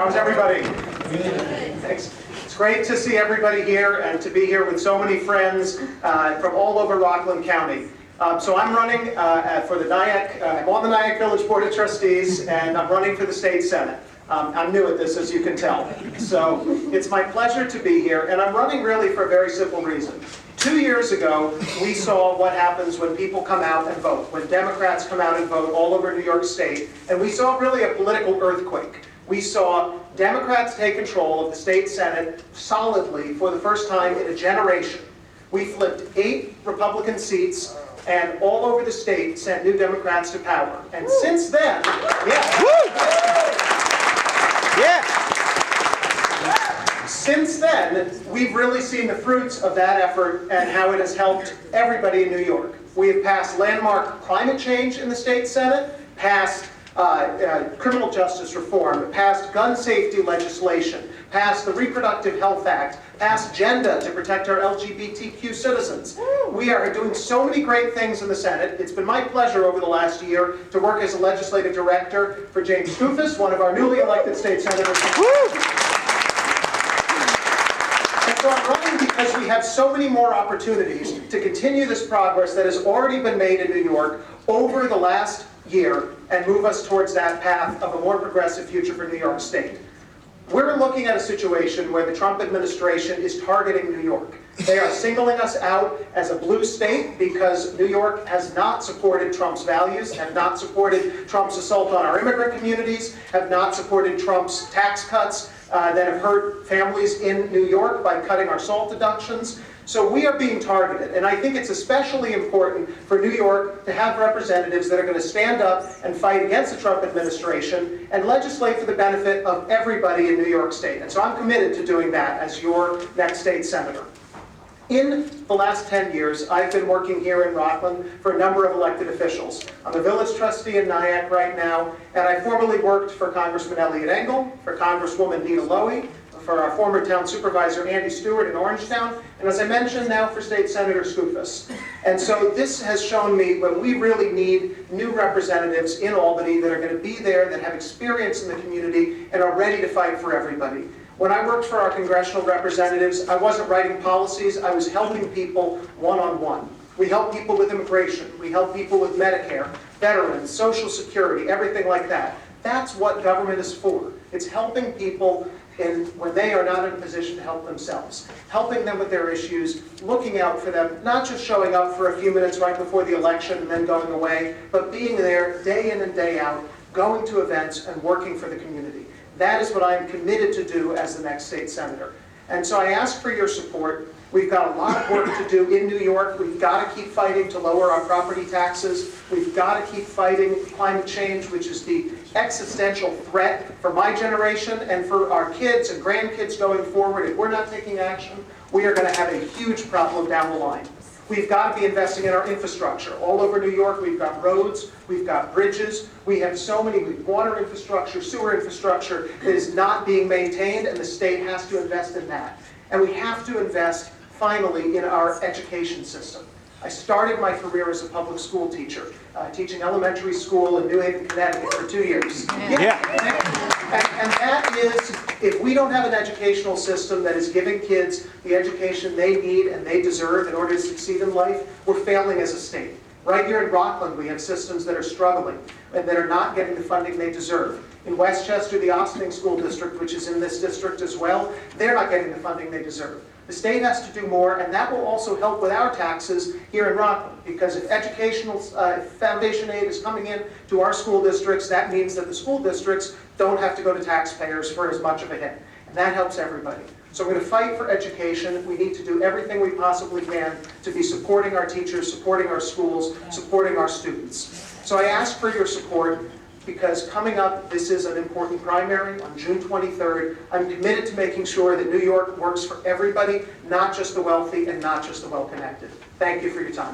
How's everybody? Thanks. It's great to see everybody here and to be here with so many friends from all over Rockland County. So I'm running for the Nyack, I'm on the Nyack Village Board of Trustees, and I'm running for the State Senate. I'm new at this, as you can tell. So it's my pleasure to be here, and I'm running really for a very simple reason. 2 years ago, we saw what happens when people come out and vote, when Democrats come out and vote all over New York State, and we saw really a political earthquake. We saw Democrats take control of the state Senate solidly for the first time in a generation. We flipped 8 Republican seats, and all over the state sent new Democrats to power. And since then, since then, we've really seen the fruits of that effort and how it has helped everybody in New York. We have passed landmark climate change in the state Senate, passed criminal justice reform, passed gun safety legislation, passed the Reproductive Health Act, passed GENDA to protect our LGBTQ citizens. We are doing so many great things in the Senate. It's been my pleasure over the last year to work as a legislative director for James Skoufis, one of our newly elected state senators. And so I'm running because we have so many more opportunities to continue this progress that has already been made in New York over the last year and move us towards that path of a more progressive future for New York State. We're looking at a situation where the Trump administration is targeting New York. They are singling us out as a blue state because New York has not supported Trump's values, have not supported Trump's assault on our immigrant communities, have not supported Trump's tax cuts that have hurt families in New York by cutting our SALT deductions. So we are being targeted, and I think it's especially important for New York to have representatives that are going to stand up and fight against the Trump administration and legislate for the benefit of everybody in New York State. And so I'm committed to doing that as your next state senator. In the last 10 years, I've been working here in Rockland for a number of elected officials. I'm a village trustee in Nyack right now, and I formerly worked for Congressman Elliot Engel, for Congresswoman Nina Lowy, for our former town supervisor Andy Stewart in Orangetown, and as I mentioned, now for State Senator Skoufis. And so this has shown me when we really need new representatives in Albany that are going to be there, that have experience in the community, and are ready to fight for everybody. When I worked for our congressional representatives, I wasn't writing policies, I was helping people one-on-one. We help people with immigration, we help people with Medicare, veterans, Social Security, everything like that. That's what government is for. It's helping people when they are not in a position to help themselves, helping them with their issues, looking out for them, not just showing up for a few minutes right before the election and then going away, but being there day in and day out, going to events and working for the community. That is what I am committed to do as the next state senator. And so I ask for your support. We've got a lot of work to do in New York. We've got to keep fighting to lower our property taxes. We've got to keep fighting climate change, which is the existential threat for my generation and for our kids and grandkids going forward. If we're not taking action, we are going to have a huge problem down the line. We've got to be investing in our infrastructure. All over New York, we've got roads, we've got bridges, we have so many water infrastructure, sewer infrastructure that is not being maintained, and the state has to invest in that. And we have to invest, finally, in our education system. I started my career as a public school teacher, teaching elementary school in New Haven, Connecticut for 2 years. And that is, if we don't have an educational system that is giving kids the education they need and they deserve in order to succeed in life, we're failing as a state. Right here in Rockland, we have systems that are struggling and that are not getting the funding they deserve. In Westchester, the Ossining School District, which is in this district as well, they're not getting the funding they deserve. The state has to do more, and that will also help with our taxes here in Rockland, because if educational foundation aid is coming in to our school districts, that means that the school districts don't have to go to taxpayers for as much of a hit, and that helps everybody. So we're going to fight for education. We need to do everything we possibly can to be supporting our teachers, supporting our schools, supporting our students. So I ask for your support, because coming up, this is an important primary on June 23rd. I'm committed to making sure that New York works for everybody, not just the wealthy and not just the well-connected. Thank you for your time.